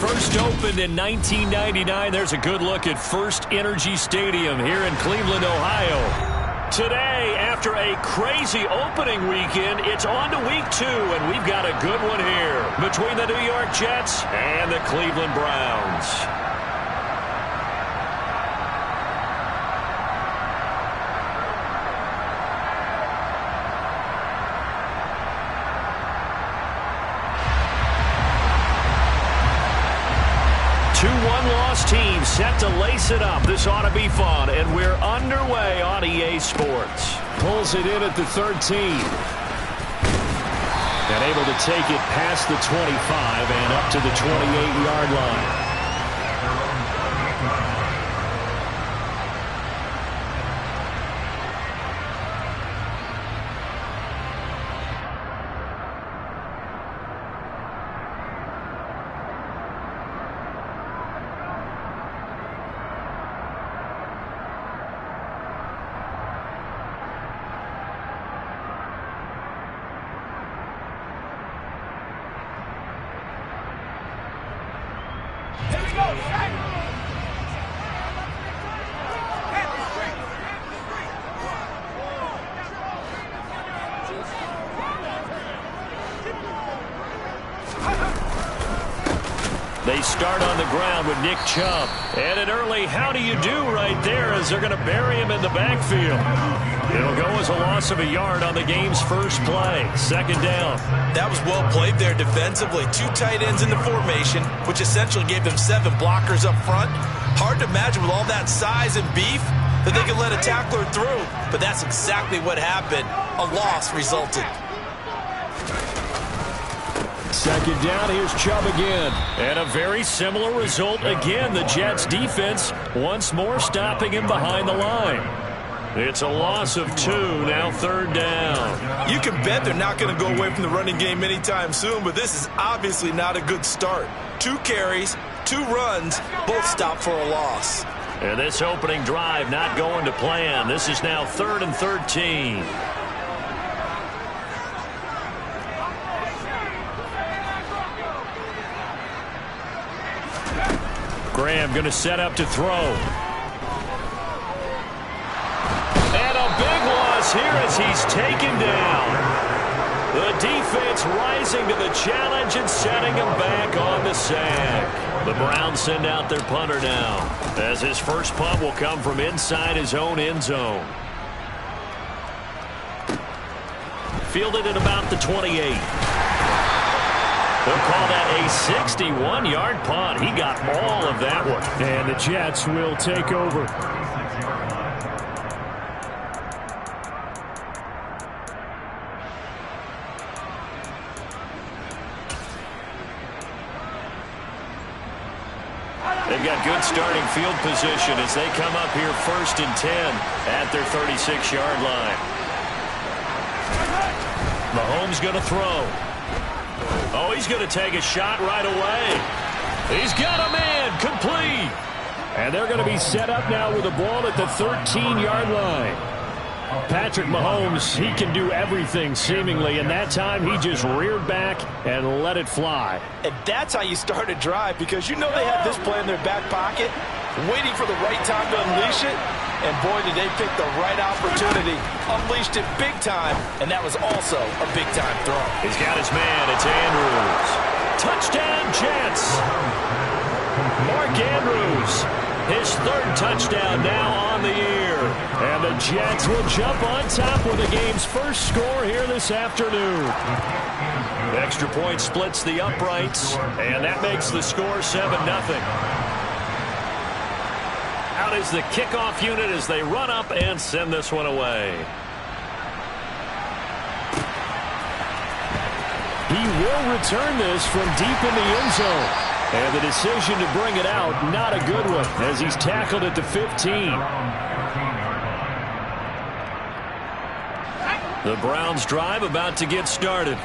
First opened in 1999. There's a good look at First Energy Stadium here in Cleveland, Ohio. Today, after a crazy opening weekend, it's on to week 2, and we've got a good one here between the New York Jets and the Cleveland Browns. Two one-loss teams set to lace it up. This ought to be fun, and we're underway on EA Sports. Pulls it in at the 13. And able to take it past the 25 and up to the 28-yard line. They start on the ground with Nick Chubb. And an early how do you do right there as they're going to bury him in the backfield. It'll go as a loss of a yard on the game's first play. Second down. That was well played there defensively. 2 tight ends in the formation, which essentially gave them 7 blockers up front. Hard to imagine with all that size and beef that they could let a tackler through. But that's exactly what happened. A loss resulted. Second down, here's Chubb again. And a very similar result again. The Jets defense once more stopping him behind the line. It's a loss of 2, now third down. You can bet they're not going to go away from the running game anytime soon, but this is obviously not a good start. 2 carries, 2 runs, both stopped for a loss. And this opening drive not going to plan. This is now 3rd and 13. Graham going to set up to throw. And a big loss here as he's taken down. The defense rising to the challenge and setting him back on the sack. The Browns send out their punter now, as his first punt will come from inside his own end zone. Fielded at about the 28. They'll call that a 61-yard punt. He got all of that one. And the Jets will take over. They've got good starting field position as they come up here 1st and 10 at their 36-yard line. Mahomes going to throw. Oh, he's going to take a shot right away. He's got a man, complete. And they're going to be set up now with the ball at the 13-yard line. Patrick Mahomes, he can do everything seemingly, and that time he just reared back and let it fly. And that's how you start a drive, because you know they have this play in their back pocket, waiting for the right time to unleash it. And boy, did they pick the right opportunity. Unleashed it big time, and that was also a big-time throw. He's got his man. It's Andrews. Touchdown, Jets. Mark Andrews, his 3rd touchdown now on the year. And the Jets will jump on top with the game's first score here this afternoon. The extra point splits the uprights, and that makes the score 7-0. Out is the kickoff unit as they run up and send this one away. He will return this from deep in the end zone. And the decision to bring it out, not a good one, as he's tackled at the 15. The Browns drive about to get started.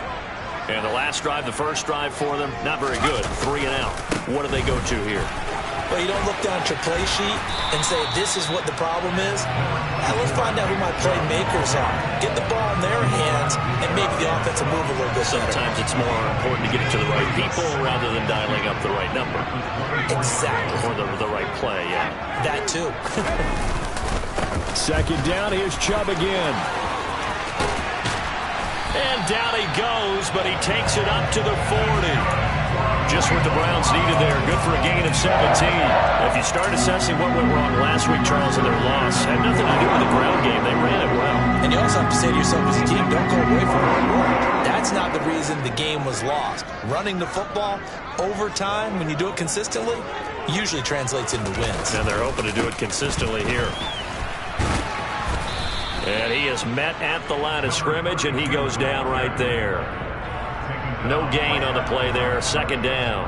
And the last drive, the first drive for them, not very good. 3 and out. What do they go to here? Well, you don't look down at your play sheet and say, this is what the problem is. Now, let's find out who my playmakers are. Get the ball in their hands and maybe the offense will move a little bit better. Sometimes it's more important to get it to the right people rather than dialing up the right number. Exactly. Or the right play, yeah. That too. Second down, here's Chubb again. And down he goes, but he takes it up to the 40. Just what the Browns needed there. Good for a gain of 17. If you start assessing what went wrong last week, Charles, in their loss, had nothing to do with the ground game. They ran it well. And you also have to say to yourself as a team, don't go away from home run. That's not the reason the game was lost. Running the football over time, when you do it consistently, usually translates into wins. And they're hoping to do it consistently here. And he is met at the line of scrimmage, and he goes down right there. No gain on the play there. Second down.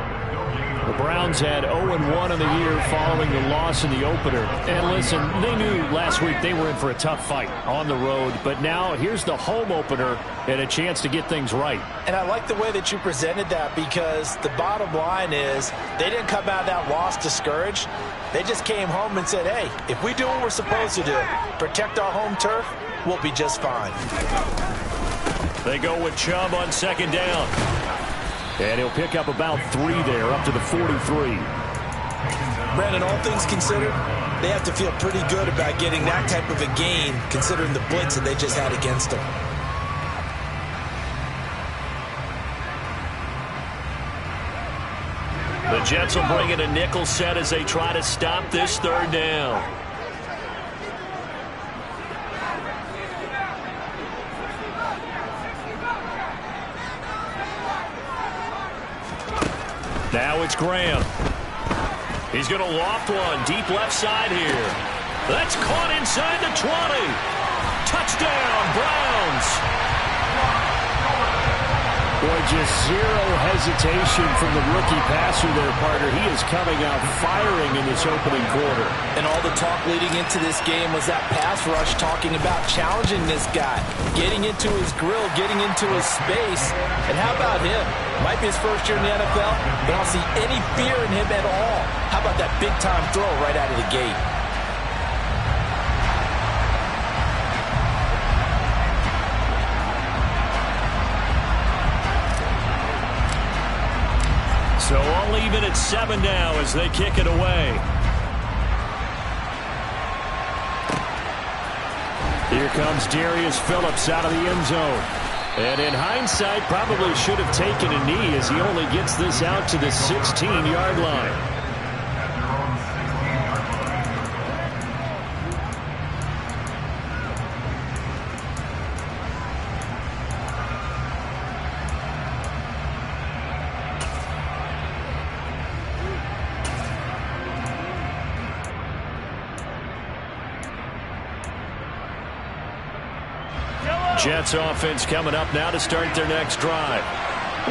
The Browns had 0-1 in the year following the loss in the opener. And listen, they knew last week they were in for a tough fight on the road. But now here's the home opener and a chance to get things right. And I like the way that you presented that, because the bottom line is they didn't come out of that loss discouraged. They just came home and said, hey, if we do what we're supposed to do, protect our home turf, we'll be just fine. They go with Chubb on second down. And he'll pick up about 3 there, up to the 43. Brandon, all things considered, they have to feel pretty good about getting that type of a gain, considering the blitz that they just had against them. The Jets will bring in a nickel set as they try to stop this third down. Now it's Graham. He's going to loft one deep left side here. That's caught inside the 20. Touchdown, Browns. Boy, just zero hesitation from the rookie passer there, partner. He is coming out firing in this opening quarter. And all the talk leading into this game was that pass rush, talking about challenging this guy, getting into his grill, getting into his space. And how about him? Might be his first year in the NFL, but I don't see any fear in him at all. How about that big-time throw right out of the gate? So all even at 7 now as they kick it away. Here comes Darius Phillips out of the end zone. And in hindsight, probably should have taken a knee as he only gets this out to the 16-yard line. Jets offense coming up now to start their next drive.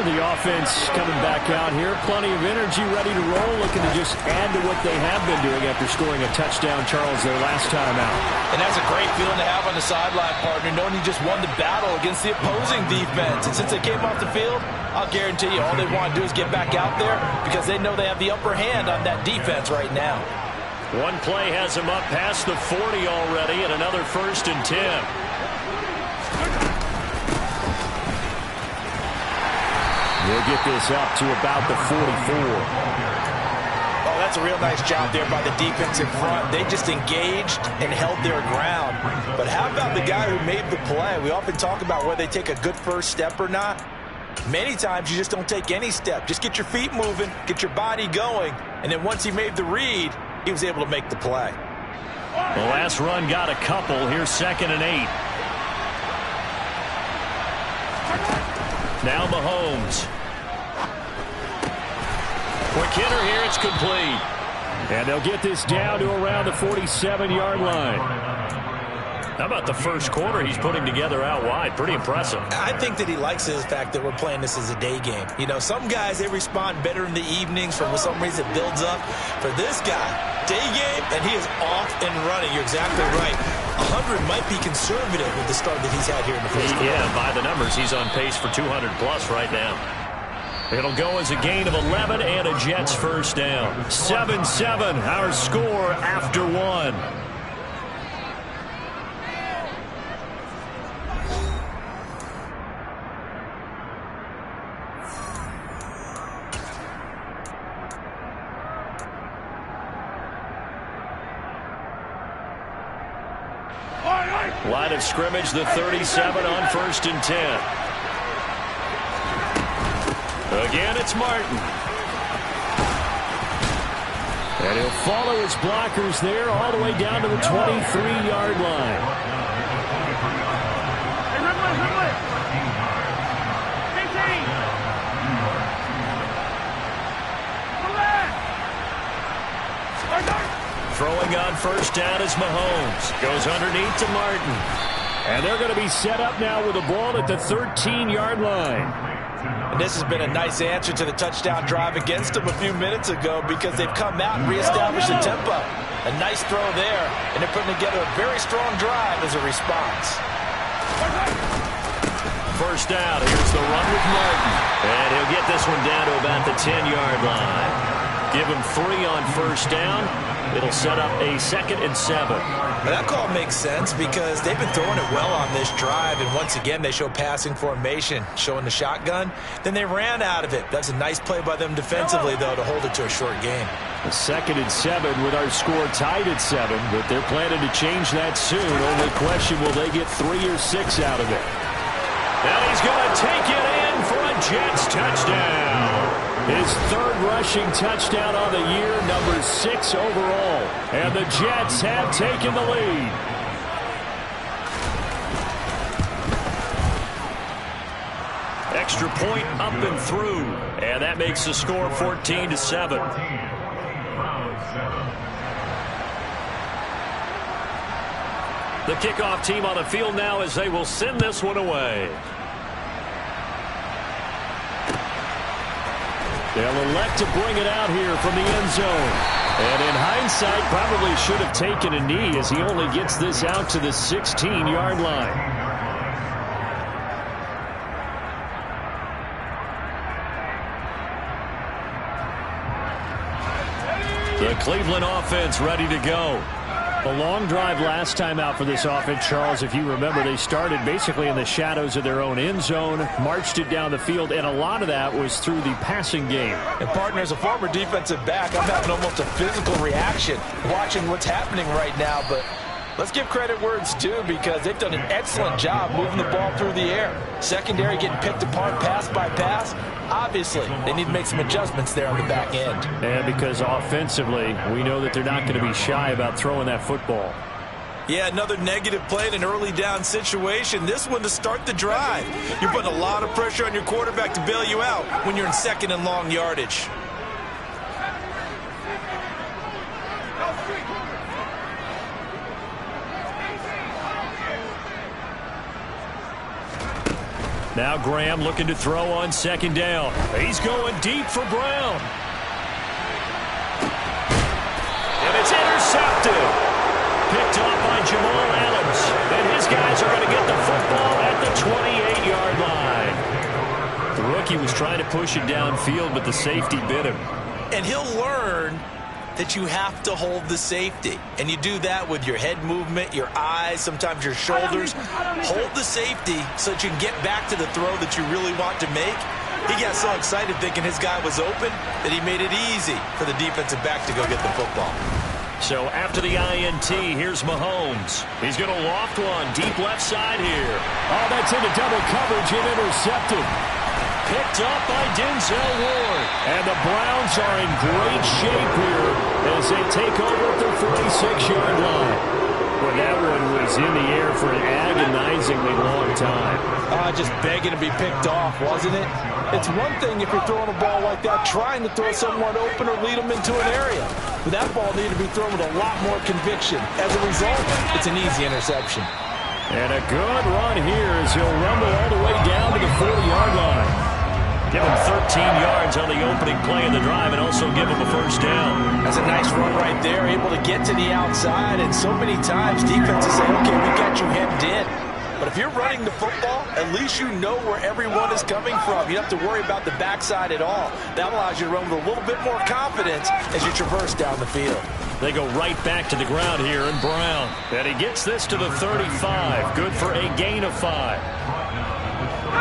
The offense coming back out here. Plenty of energy, ready to roll, looking to just add to what they have been doing after scoring a touchdown, Charles, their last time out. And that's a great feeling to have on the sideline, partner, knowing you just won the battle against the opposing defense. And since they came off the field, I'll guarantee you all they want to do is get back out there because they know they have the upper hand on that defense right now. One play has them up past the 40 already, and another 1st and 10. We'll get this up to about the 44. Oh, that's a real nice job there by the defensive front. They just engaged and held their ground. But how about the guy who made the play? We often talk about whether they take a good first step or not. Many times you just don't take any step. Just get your feet moving, get your body going, and then once he made the read, he was able to make the play. The last run got a couple. Here's 2nd and 8. Now Mahomes. Quick hitter here. It's complete. And they'll get this down to around the 47-yard line. How about the first quarter he's putting together out wide? Pretty impressive. I think that he likes the fact that we're playing this as a day game. You know, some guys, they respond better in the evenings. For some reason, it builds up. For this guy, day game, and he is off and running. You're exactly right. 100 might be conservative with the start that he's had here in the first quarter. Yeah, by the numbers, he's on pace for 200 plus right now. It'll go as a gain of 11 and a Jets first down. 7-7, our score after one. Line of scrimmage, the 37 on 1st and 10. Again, it's Martin. And he'll follow his blockers there all the way down to the 23-yard line. Throwing on first down is Mahomes. Goes underneath to Martin. And they're going to be set up now with the ball at the 13-yard line. And this has been a nice answer to the touchdown drive against them a few minutes ago because they've come out and reestablished the tempo. A nice throw there, and they're putting together a very strong drive as a response. First down, here's the run with Martin. And he'll get this one down to about the 10-yard line. Give him 3 on first down. It'll set up a 2nd and 7. Now that call makes sense because they've been throwing it well on this drive, and once again they show passing formation, showing the shotgun. Then they ran out of it. That's a nice play by them defensively, though, to hold it to a short game. A 2nd and 7 with our score tied at 7, but they're planning to change that soon. Only question, will they get 3 or 6 out of it? Now he's going to take it in for a Jets touchdown. His 3rd rushing touchdown on the year, number 6 overall. And the Jets have taken the lead. Extra point up and through. And that makes the score 14-7. The kickoff team on the field now as they will send this one away. They'll elect to bring it out here from the end zone. And in hindsight, probably should have taken a knee as he only gets this out to the 16-yard line. The Cleveland offense ready to go. A long drive last time out for this offense, Charles. If you remember, they started basically in the shadows of their own end zone, marched it down the field, and a lot of that was through the passing game. And, partner, as a former defensive back, I'm having almost a physical reaction watching what's happening right now. But let's give credit where it's due because they've done an excellent job moving the ball through the air. Secondary getting picked apart pass by pass. Obviously, they need to make some adjustments there on the back end. And because offensively, we know that they're not going to be shy about throwing that football. Yeah, another negative play in an early down situation. This one to start the drive. You're putting a lot of pressure on your quarterback to bail you out when you're in 2nd and long yardage. Now Graham looking to throw on 2nd down. He's going deep for Brown. And it's intercepted. Picked off by Jamal Adams. And his guys are going to get the football at the 28-yard line. The rookie was trying to push it downfield, but the safety bit him. And he'll learn that you have to hold the safety. And you do that with your head movement, your eyes, sometimes your shoulders. Hold the safety so that you can get back to the throw that you really want to make. He got so excited thinking his guy was open that he made it easy for the defensive back to go get the football. So after the INT, here's Mahomes. He's going to loft one deep left side here. Oh, that's into double coverage and intercepted. Picked up by Denzel Ward. And the Browns are in great shape here as they take over at the 46-yard line. Well, that one was in the air for an agonizingly long time. Just begging to be picked off, wasn't it? It's one thing if you're throwing a ball like that, trying to throw someone open or lead them into an area. But that ball needed to be thrown with a lot more conviction. As a result, it's an easy interception. And a good run here as he'll rumble all the way down to the 40-yard line. Give him 13 yards on the opening play of the drive and also give him a first down. That's a nice run right there, able to get to the outside. And so many times defenses say, okay, we got you hemmed in. But if you're running the football, at least you know where everyone is coming from. You don't have to worry about the backside at all. That allows you to run with a little bit more confidence as you traverse down the field. They go right back to the ground here, and Brown. And he gets this to the 35. Good for a gain of 5.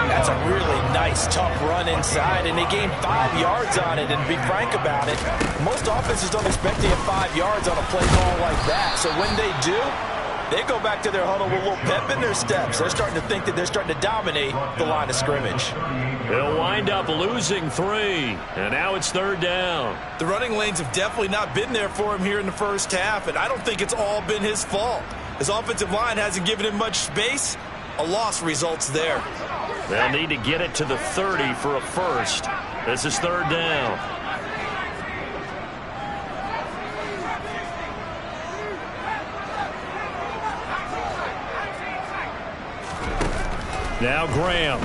That's a really nice, tough run inside, and they gained 5 yards on it. And to be frank about it, most offenses don't expect to get 5 yards on a play call like that. So when they do, they go back to their huddle with a little pep in their steps. They're starting to think that they're starting to dominate the line of scrimmage. They'll wind up losing 3, and now it's 3rd down. The running lanes have definitely not been there for him here in the first half, and I don't think it's all been his fault. His offensive line hasn't given him much space. A loss results there. They'll need to get it to the 30 for a first. This is 3rd down. Now Graham.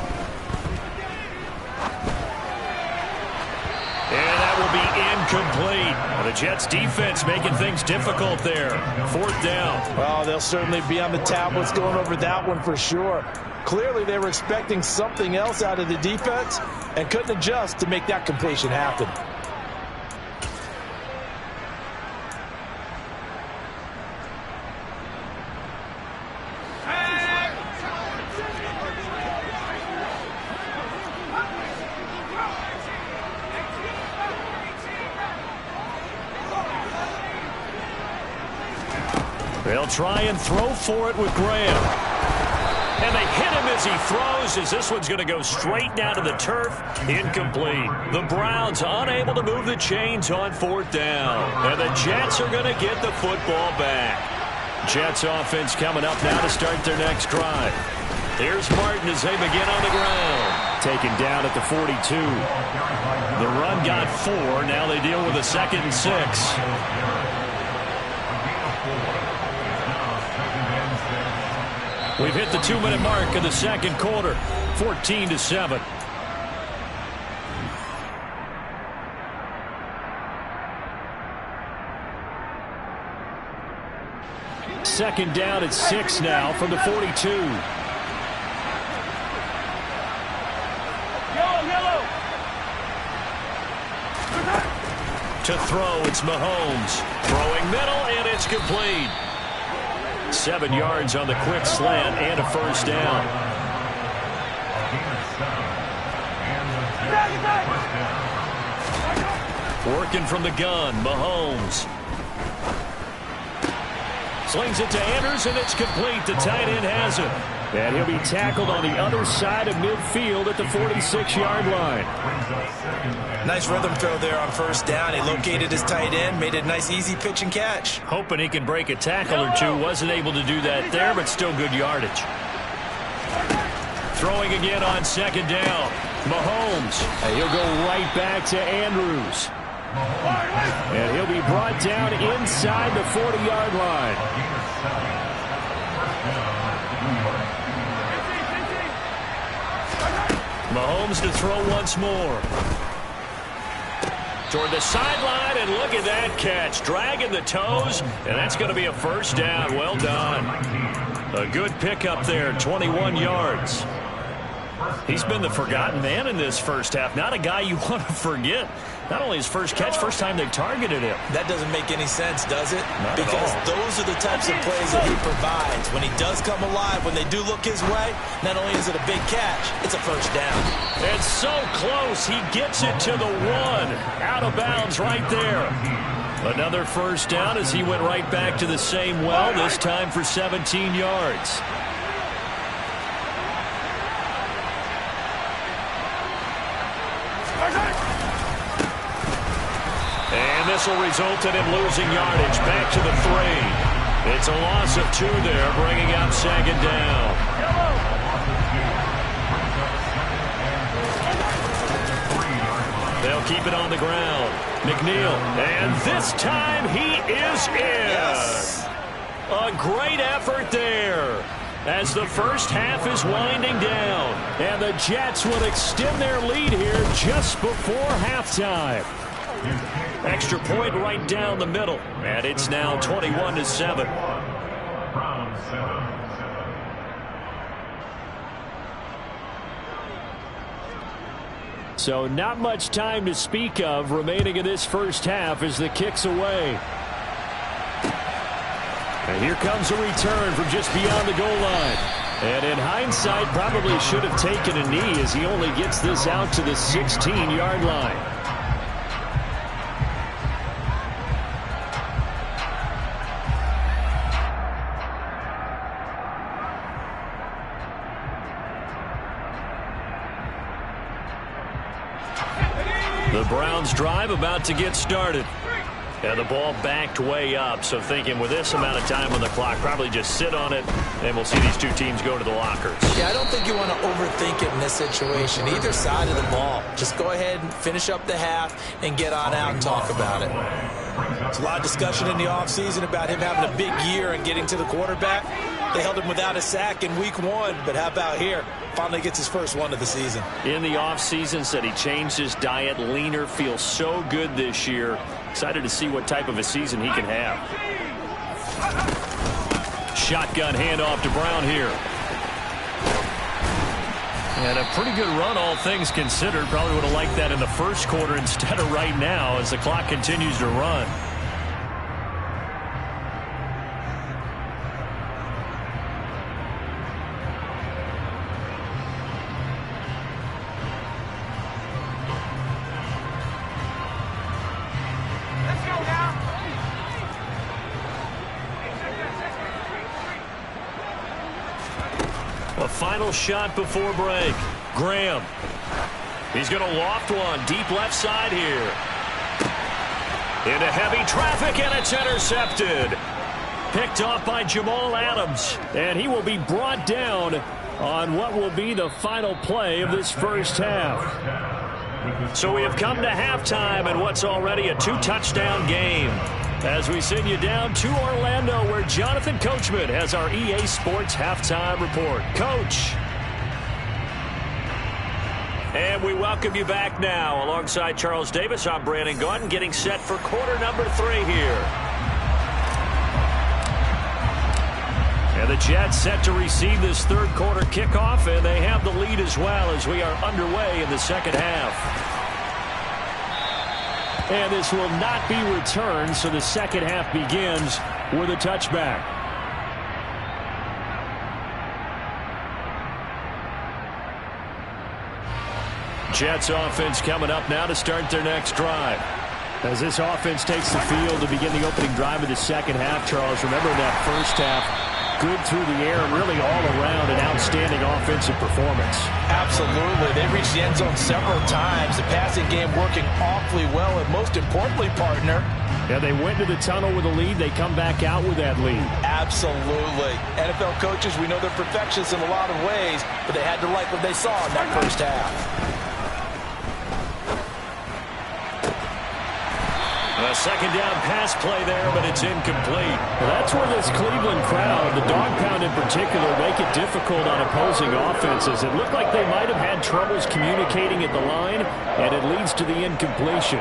And that will be incomplete. The Jets defense making things difficult there. 4th down. Well, they'll certainly be on the tablets going over that one for sure. Clearly they were expecting something else out of the defense and couldn't adjust to make that completion happen. They'll try and throw for it with Graham. And they hit him as he throws, as this one's going to go straight down to the turf. Incomplete. The Browns unable to move the chains on 4th down. And the Jets are going to get the football back. Jets offense coming up now to start their next drive. Here's Martin as they begin on the ground. Taken down at the 42. The run got 4. Now they deal with a 2nd and 6. We've hit the 2-minute mark of the 2nd quarter, 14-7. Second down at 6 now from the 42. To throw, it's Mahomes. Throwing middle, and it's complete. 7 yards on the quick slant and a first down. Working from the gun, Mahomes. Slings it to Andrews, and it's complete. The tight end has it. And he'll be tackled on the other side of midfield at the 46-yard line. Nice rhythm throw there on first down. He located his tight end, made it a nice easy pitch and catch. Hoping he can break a tackle or two. Wasn't able to do that there, but still good yardage. Throwing again on 2nd down. Mahomes. And he'll go right back to Andrews. And he'll be brought down inside the 40-yard line. Mahomes to throw once more. Toward the sideline, and look at that catch. Dragging the toes, and that's going to be a first down. Well done. A good pickup there, 21 yards. He's been the forgotten man in this first half. Not a guy you want to forget. Not only his first catch, first time they targeted him. That doesn't make any sense, does it? Not because at all. Those are the types of plays that he provides. When he does come alive, when they do look his way, not only is it a big catch, it's a first down. And so close, he gets it to the 1. Out of bounds right there. Another first down as he went right back to the same well, this time for 17 yards. And this will result in him losing yardage back to the 3. It's a loss of 2 there, bringing up 2nd down. They'll keep it on the ground. McNeil, and this time he is in. Yes. A great effort there as the first half is winding down. And the Jets will extend their lead here just before halftime. Extra point right down the middle, and it's now 21-7. So not much time to speak of remaining in this first half as the kick's away. And here comes a return from just beyond the goal line. And in hindsight, probably should have taken a knee as he only gets this out to the 16-yard line. The Browns drive about to get started. And the ball backed way up, so thinking with this amount of time on the clock, probably just sit on it, and we'll see these two teams go to the lockers. Yeah, I don't think you want to overthink it in this situation. Either side of the ball. Just go ahead and finish up the half and get on out and talk about it. There's a lot of discussion in the offseason about him having a big year and getting to the quarterback. They held him without a sack in week 1, but how about here? Finally gets his first one of the season. In the offseason, said he changed his diet, leaner, feels so good this year. Excited to see what type of a season he can have. Shotgun handoff to Brown here. And a pretty good run, all things considered. Probably would have liked that in the first quarter instead of right now as the clock continues to run. Final shot before break. Graham. He's going to loft one deep left side here. Into heavy traffic, and it's intercepted. Picked off by Jamal Adams. And he will be brought down on what will be the final play of this first half. So we have come to halftime in what's already a 2-touchdown game. As we send you down to Orlando, where Jonathan Coachman has our EA Sports Halftime Report. Coach. And we welcome you back now. Alongside Charles Davis, I'm Brandon Gaudin, getting set for quarter number 3 here. And the Jets set to receive this third quarter kickoff, and they have the lead as well as we are underway in the second half. And this will not be returned, so the second half begins with a touchback. Jets offense coming up now to start their next drive. As this offense takes the field to begin the opening drive of the second half, Charles, remember that first half, good through the air, really all around an outstanding offensive performance. Absolutely. They reached the end zone several times. The passing game working awfully well, and most importantly, partner. Yeah, they went to the tunnel with a lead. They come back out with that lead. Absolutely. NFL coaches, we know they're perfectionists in a lot of ways, but they had to like what they saw in that first half. A second down pass play there, but it's incomplete. Well, that's where this Cleveland crowd, the dog pound in particular, make it difficult on opposing offenses. It looked like they might have had troubles communicating at the line, and it leads to the incompletion.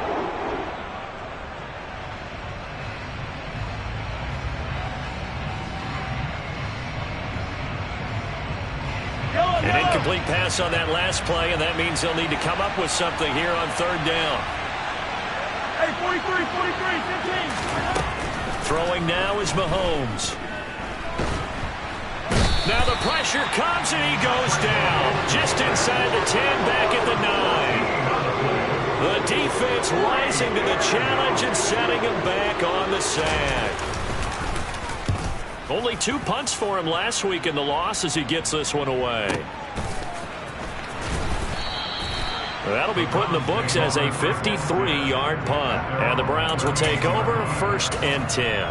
An incomplete pass on that last play, and that means they'll need to come up with something here on third down. Hey, 43, 15. Throwing now is Mahomes. Now the pressure comes, and he goes down. Just inside the 10, back at the 9. The defense rising to the challenge and setting him back on the sack. Only 2 punts for him last week in the loss as he gets this one away. That'll be put in the books as a 53-yard punt. And the Browns will take over 1st and 10.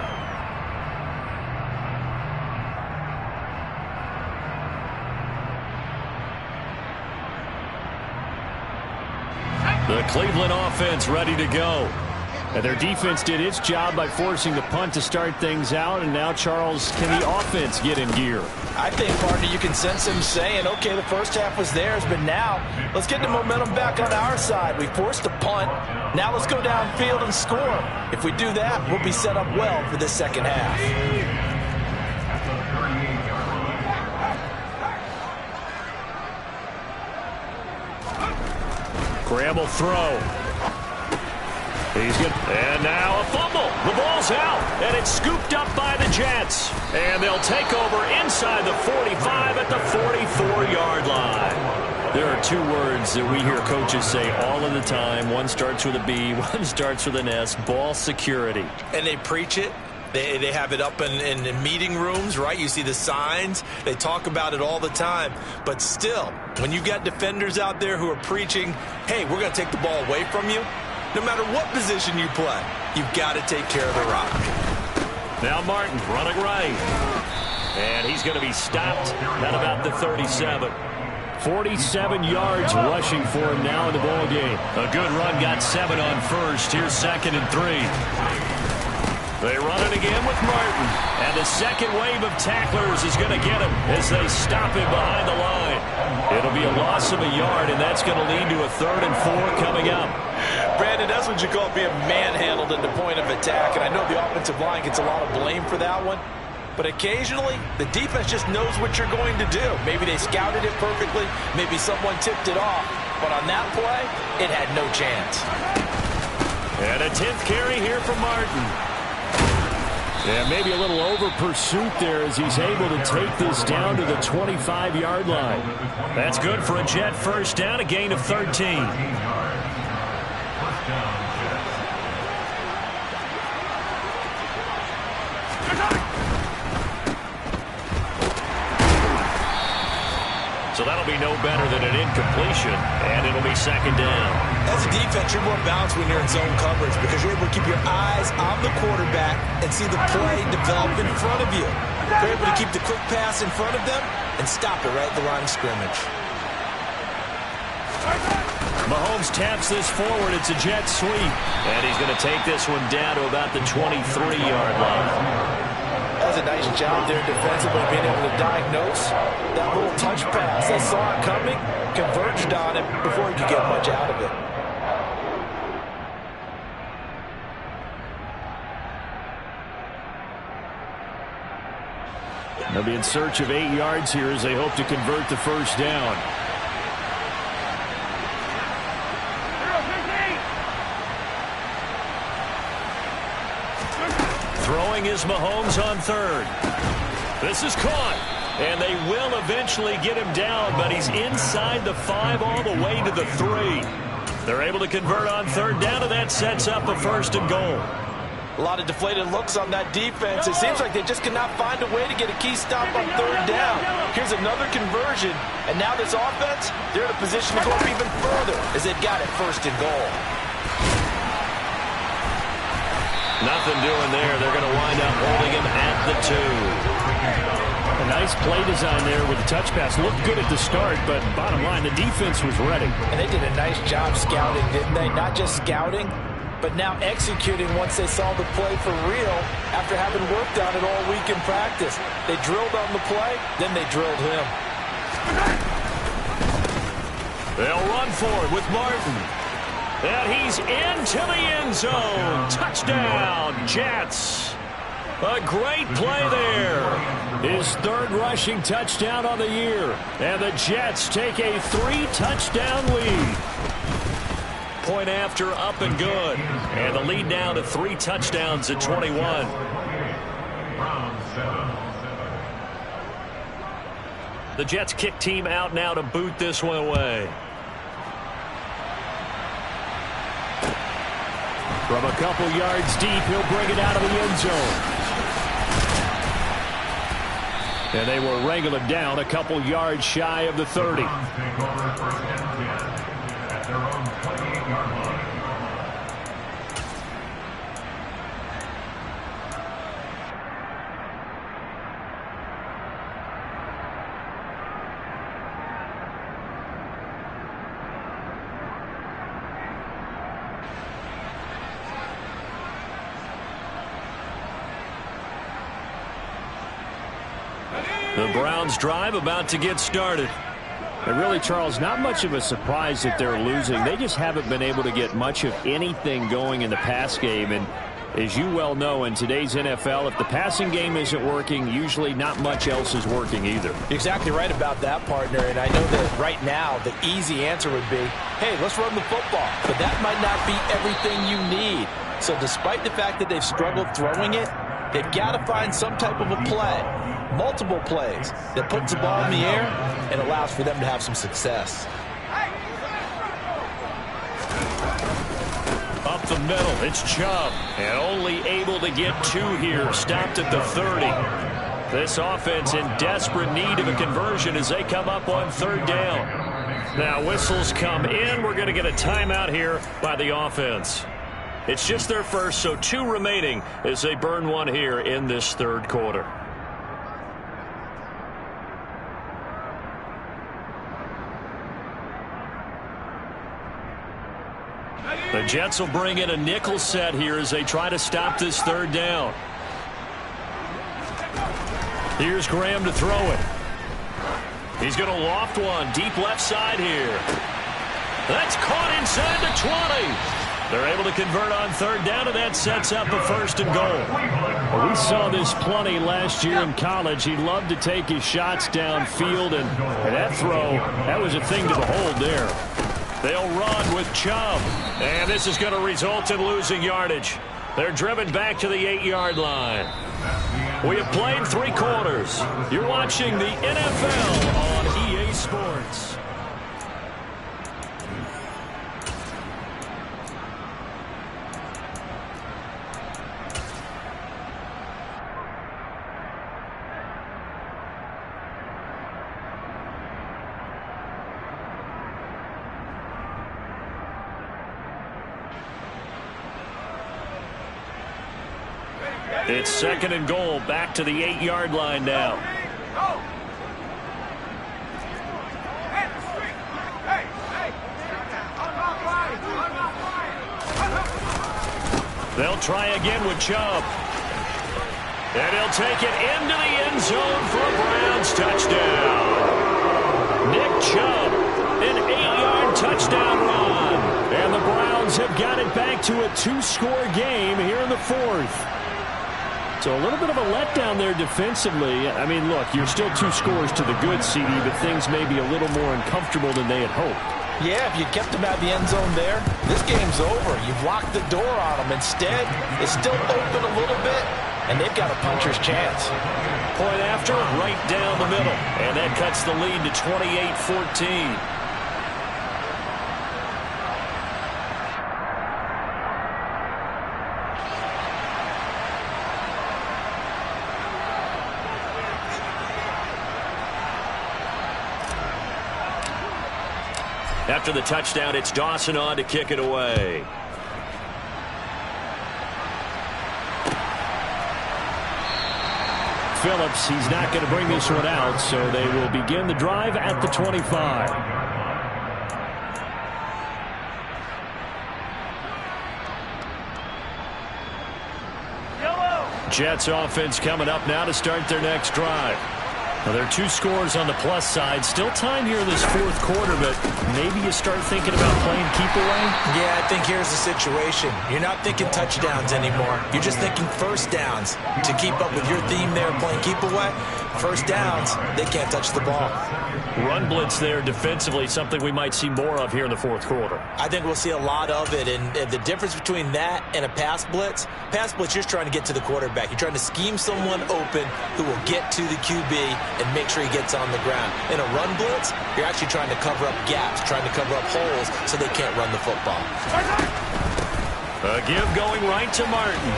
The Cleveland offense ready to go. And their defense did its job by forcing the punt to start things out. And now, Charles, can the offense get in gear? I think, partner, you can sense him saying, okay, the first half was theirs, but now let's get the momentum back on our side. We forced a punt. Now let's go downfield and score. If we do that, we'll be set up well for the second half. Graham will throw. He's good. And now a fumble. The ball's out, and it's scooped up by the Jets. And they'll take over inside the 45 at the 44-yard line. There are two words that we hear coaches say all of the time. One starts with a B, one starts with an S. Ball security. And they preach it. They have it up in meeting rooms, right? You see the signs. They talk about it all the time. But still, when you got defenders out there who are preaching, hey, we're going to take the ball away from you, no matter what position you play, you've got to take care of the rock. Now Martin running right. And he's going to be stopped at about the 37. 47 yards rushing for him now in the ball game. A good run, got 7 on first. Here's 2nd and 3. They run it again with Martin. And the second wave of tacklers is going to get him as they stop him behind the line. It'll be a loss of a yard, and that's going to lead to a 3rd and 4 coming up. Brandon, that's what you call being manhandled at the point of attack. And I know the offensive line gets a lot of blame for that one. But occasionally, the defense just knows what you're going to do. Maybe they scouted it perfectly. Maybe someone tipped it off. But on that play, it had no chance. And a 10th carry here for Martin. Yeah, maybe a little over pursuit there as he's able to take this down to the 25-yard line. That's good for a Jet first down, a gain of 13. So that'll be no better than an incompletion, and it'll be 2nd down. As a defense, you're more balanced when you're in zone coverage because you're able to keep your eyes on the quarterback and see the play develop in front of you. You're able to keep the quick pass in front of them and stop it right at the line of scrimmage. Mahomes taps this forward. It's a jet sweep. And he's going to take this one down to about the 23-yard line. Does a nice job there defensively being able to diagnose that little touch pass. They saw it coming, converged on it before he could get much out of it. They'll be in search of 8 yards here as they hope to convert the first down. Throwing is Mahomes on 3rd. This is caught. And they will eventually get him down, but he's inside the 5 all the way to the 3. They're able to convert on 3rd down, and that sets up a 1st and goal. A lot of deflated looks on that defense. It seems like they just cannot find a way to get a key stop on 3rd down. Here's another conversion, and now this offense, they're in a position to go up even further as they've got it 1st and goal. Nothing doing there. They're going to wind up holding him at the 2. A nice play design there with the touch pass. Looked good at the start, but bottom line, the defense was ready. And they did a nice job scouting, didn't they? Not just scouting, but now executing once they saw the play for real after having worked on it all week in practice. They drilled on the play, then they drilled him. They'll run for it with Martin. And he's into the end zone. Touchdown, Jets. A great play there. His 3rd rushing touchdown on the year. And the Jets take a 3-touchdown lead. Point after, up and good. And the lead now to 3 touchdowns at 21. The Jets kick team out now to boot this one away. From a couple yards deep, he'll bring it out of the end zone. And they will wrangle him down a couple yards shy of the 30. The Browns drive about to get started. And really, Charles, not much of a surprise that they're losing. They just haven't been able to get much of anything going in the pass game. And As you well know, in today's NFL, if the passing game isn't working, usually not much else is working either. You're exactly right about that, partner. And I know that right now the easy answer would be, hey, let's run the football. But that might not be everything you need. So despite the fact that they've struggled throwing it, they've got to find some type of a play, multiple plays, that puts the ball in the air and allows for them to have some success. Up the middle, it's Chubb. And only able to get 2 here, stopped at the 30. This offense in desperate need of a conversion as they come up on 3rd down. Now whistles come in. We're going to get a timeout here by the offense. It's just their first, so 2 remaining as they burn 1 here in this 3rd quarter. The Jets will bring in a nickel set here as they try to stop this 3rd down. Here's Graham to throw it. He's going to loft one deep left side here. That's caught inside the 20. They're able to convert on 3rd down, and that sets up a 1st and goal. Well, we saw this plenty last year in college. He loved to take his shots downfield, and that throw, that was a thing to behold there. They'll run with Chubb, and this is going to result in losing yardage. They're driven back to the 8-yard line. We have played 3 quarters. You're watching the NFL on EA Sports. It's 2nd and goal, back to the 8-yard line now. They'll try again with Chubb. And he'll take it into the end zone for a Browns touchdown. Nick Chubb, an 8-yard touchdown run. And the Browns have got it back to a 2-score game here in the 4th. So a little bit of a letdown there defensively. I mean, look, you're still 2 scores to the good, CD, but things may be a little more uncomfortable than they had hoped. Yeah, if you kept them out of the end zone there, this game's over. You've locked the door on them. Instead, it's still open a little bit, and they've got a puncher's chance. Point after, right down the middle. And that cuts the lead to 28-14. After the touchdown, it's Dawson on to kick it away. Phillips, he's not going to bring this one out, so they will begin the drive at the 25. Jets offense coming up now to start their next drive. Well, there are 2 scores on the plus side. Still time here in this 4th quarter, but maybe you start thinking about playing keep away? Yeah, I think here's the situation. You're not thinking touchdowns anymore. You're just thinking 1st downs. To keep up with your theme there, playing keep away, 1st downs, they can't touch the ball. Run blitz there defensively, something we might see more of here in the 4th quarter. I think we'll see a lot of it, and the difference between that and a pass blitz, you're just trying to get to the quarterback. You're trying to scheme someone open who will get to the QB and make sure he gets on the ground. In a run blitz, you're actually trying to cover up gaps, trying to cover up holes so they can't run the football. A give going right to Martin.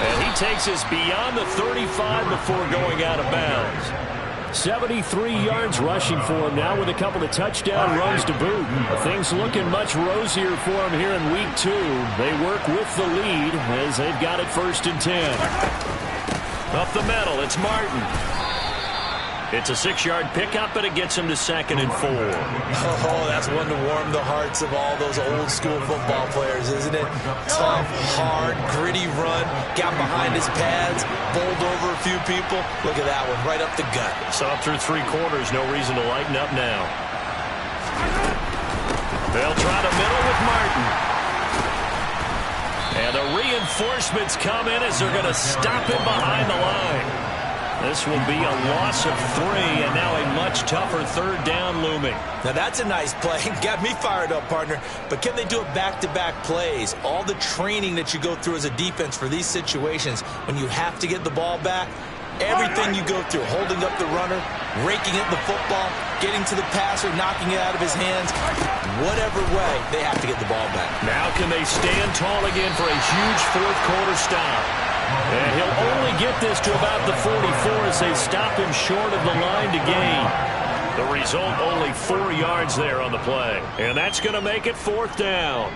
And he takes us beyond the 35 before going out of bounds. 73 yards rushing for him now with a couple of touchdown runs to boot. Things looking much rosier for him here in week 2. They work with the lead as they've got it 1st and 10. Up the middle, it's Martin. It's a 6-yard pickup, and it gets him to 2nd and 4. Oh, that's one to warm the hearts of all those old-school football players, isn't it? Tough, hard, gritty run, got behind his pads, bowled over a few people. Look at that one, right up the gut. Saw through 3 quarters, no reason to lighten up now. They'll try the middle with Martin. And the reinforcements come in as they're going to stop him behind the line. This will be a loss of 3, and now a much tougher third down looming. Now that's a nice play. Got me fired up, partner. But can they do it back-to-back plays? All the training that you go through as a defense for these situations, when you have to get the ball back, everything you go through, holding up the runner, raking at the football, getting to the passer, knocking it out of his hands, whatever way, they have to get the ball back. Now can they stand tall again for a huge fourth-quarter stop? And he'll only get this to about the 44 as they stop him short of the line to gain. The result, only 4 yards there on the play. And that's going to make it 4th down.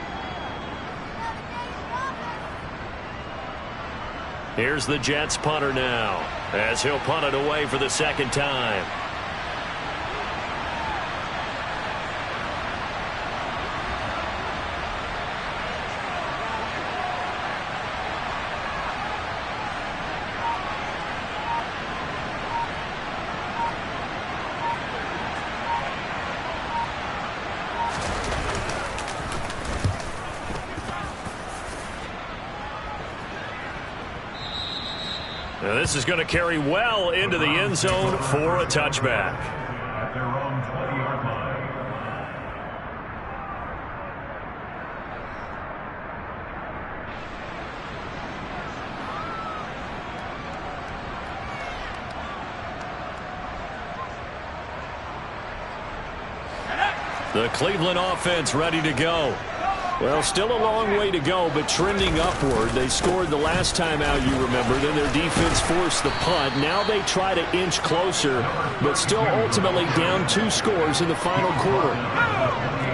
Here's the Jets punter now, as he'll punt it away for the second time. Now this is going to carry well into the end zone for a touchback. At their own 20-yard line. The Cleveland offense ready to go. Well, still a long way to go, but trending upward. They scored the last time out, you remember. Then their defense forced the punt. Now they try to inch closer, but still ultimately down 2 scores in the final quarter.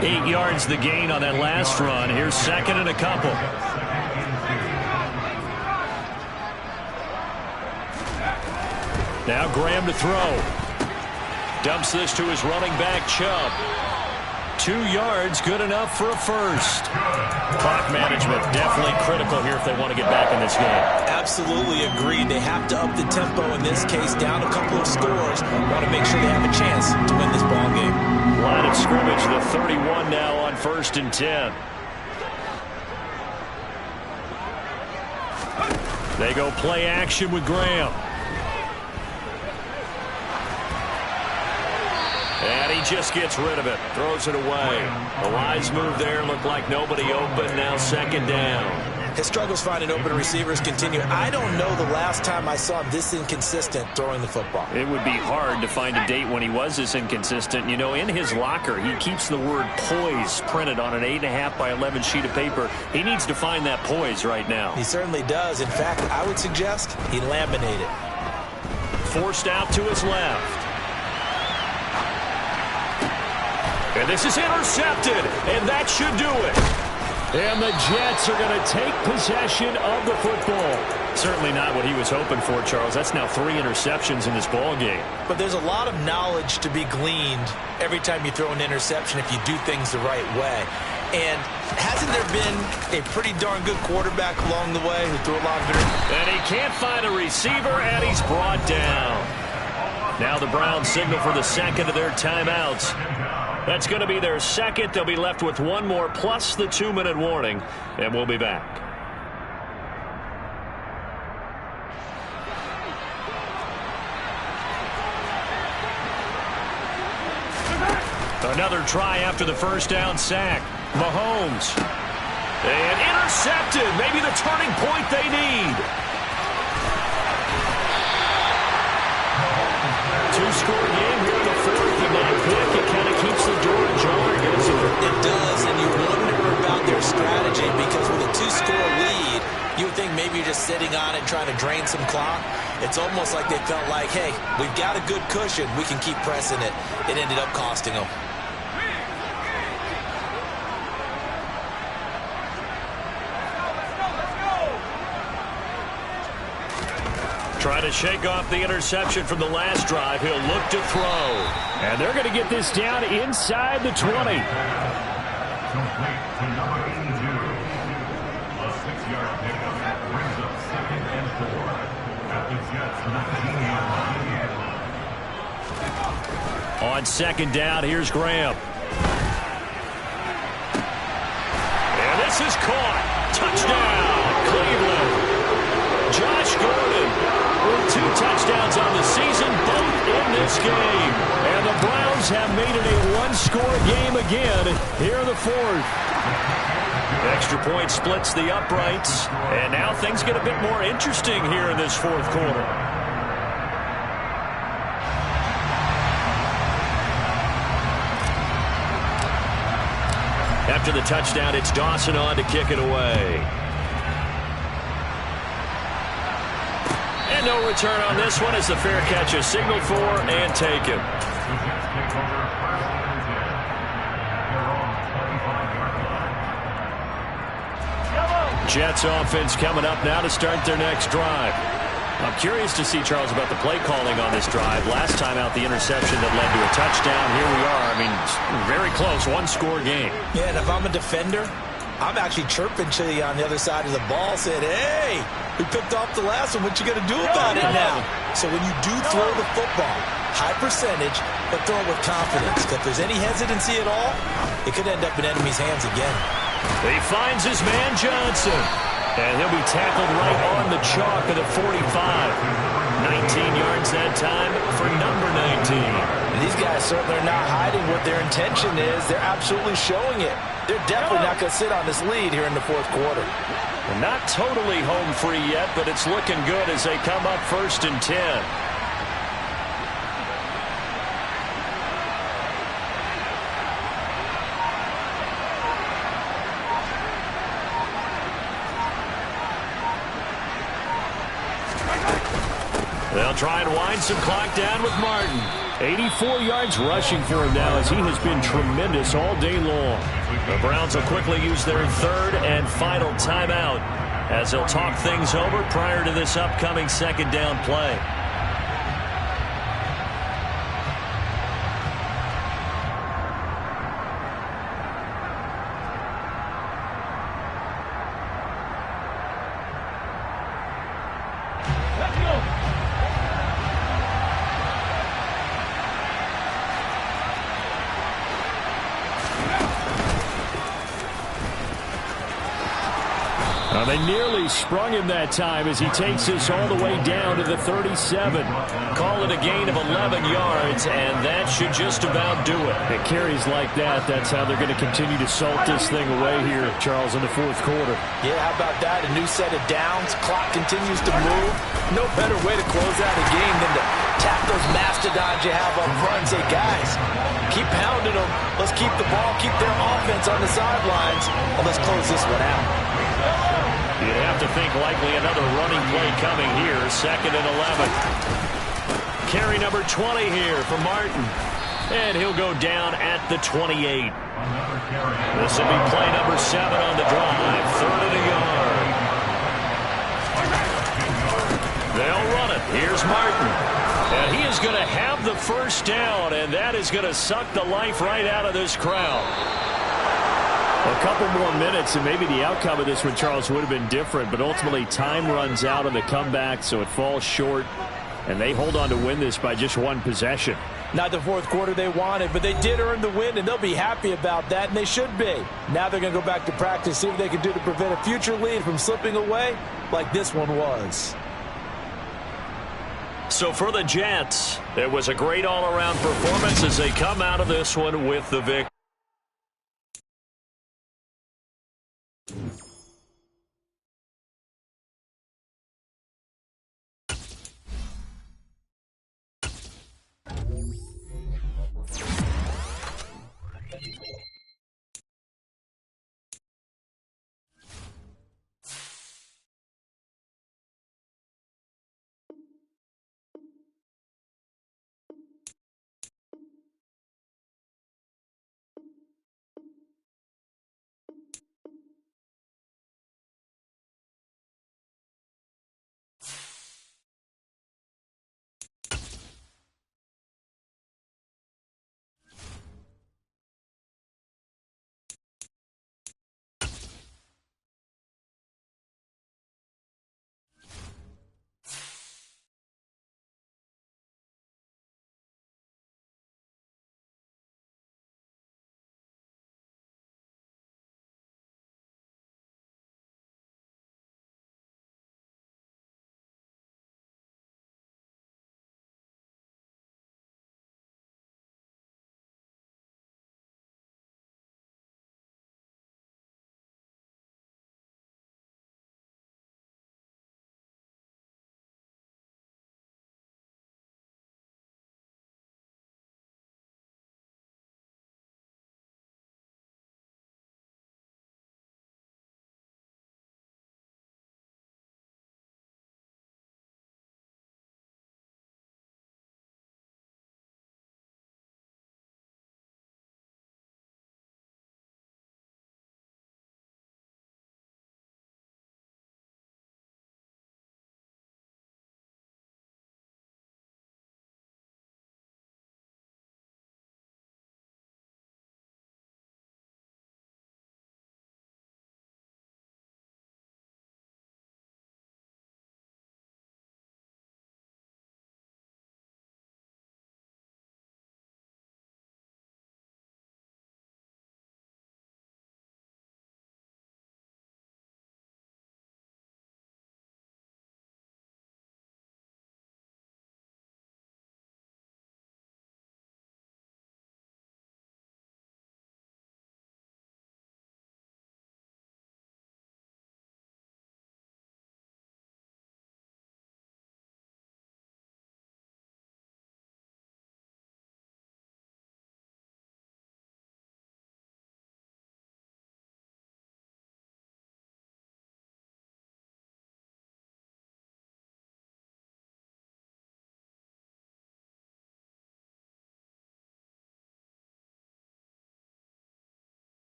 8 yards the gain on that last run. Here's second and a couple. Now Graham to throw. Dumps this to his running back, Chubb. 2 yards, good enough for a first. Clock management definitely critical here if they want to get back in this game. Absolutely agreed. They have to up the tempo in this case, down a couple of scores. Want to make sure they have a chance to win this ball game. Line of scrimmage, the 31 now on 1st and 10. They go play action with Graham. And he just gets rid of it. Throws it away. A wise move there. Looked like nobody open. Now second down. His struggles finding open receivers continue. I don't know the last time I saw him this inconsistent throwing the football. It would be hard to find a date when he was this inconsistent. You know, in his locker, he keeps the word poise printed on an 8.5 by 11 sheet of paper. He needs to find that poise right now. He certainly does. In fact, I would suggest he laminated. Forced out to his left. And this is intercepted, and that should do it. And the Jets are going to take possession of the football. Certainly not what he was hoping for, Charles. That's now 3 interceptions in this ball game. But there's a lot of knowledge to be gleaned every time you throw an interception if you do things the right way. And hasn't there been a pretty darn good quarterback along the way who threw a lot of it? And he can't find a receiver, and he's brought down. Now the Browns signal for the second of their timeouts. That's going to be their second. They'll be left with 1 more plus the 2-minute warning, and we'll be back. Another try after the first down sack. Mahomes. And intercepted. Maybe the turning point they need. 2-score game here in the 4th, and that pick, it kind of keeps the door ajar, doesn't it? It does, and you wonder about their strategy because with a 2-score lead, you would think maybe you're just sitting on it trying to drain some clock. It's almost like they felt like, hey, we've got a good cushion. We can keep pressing it. It ended up costing them. Trying to shake off the interception from the last drive. He'll look to throw. And they're going to get this down inside the 20. Complete to number 82. A 6-yard pickup brings up 2nd and 4 at the Jets' 19-yard line. On second down, here's Graham. And this is caught. Touchdown. close game. And the Browns have made it a one-score game again here in the fourth. Extra point splits the uprights. And now things get a bit more interesting here in this fourth quarter. After the touchdown, it's Dawson on to kick it away. And no return on this one as the fair catch is signaled for and taken. Jets offense coming up now to start their next drive. I'm curious to see, Charles, about the play calling on this drive. Last time out, the interception that led to a touchdown. Here we are. I mean, very close, one-score game. Yeah, and if I'm a defender, I'm actually chirping to you on the other side of the ball, saying, hey, we picked off the last one. What you going to do about it now? So when you do throw the football, high percentage, but throw it with confidence. If there's any hesitancy at all, it could end up in enemy's hands again. He finds his man Johnson. And he'll be tackled right on the chalk of the 45. 19 yards that time for number 19. And these guys certainly are not hiding what their intention is. They're absolutely showing it. They're definitely not going to sit on this lead here in the fourth quarter. Well, not totally home free yet, but it's looking good as they come up 1st and 10. They'll try and wind some clock down with Martin. 84 yards rushing for him now as he has been tremendous all day long. The Browns will quickly use their third and final timeout as they'll talk things over prior to this upcoming second down play. They nearly sprung him that time as he takes this all the way down to the 37. Call it a gain of 11 yards, and that should just about do it. It carries like that. That's how they're going to continue to salt this thing away here, Charles, in the fourth quarter. Yeah, how about that? A new set of downs. Clock continues to move. No better way to close out a game than to tap those mastodons you have up front and say, guys, keep pounding them. Let's keep the ball, keep their offense on the sidelines, and let's close this one out. You'd have to think likely another running play coming here. 2nd and 11. Carry number 20 here for Martin. And he'll go down at the 28. This will be play number 7 on the drive. 3rd and a yard. They'll run it. Here's Martin. And he is going to have the first down, and that is going to suck the life right out of this crowd. A couple more minutes, and maybe the outcome of this one, Charles, would have been different. But ultimately, time runs out on the comeback, so it falls short. And they hold on to win this by just one possession. Not the fourth quarter they wanted, but they did earn the win, and they'll be happy about that, and they should be. Now they're going to go back to practice, see what they can do to prevent a future lead from slipping away like this one was. So for the Jets, it was a great all-around performance as they come out of this one with the victory.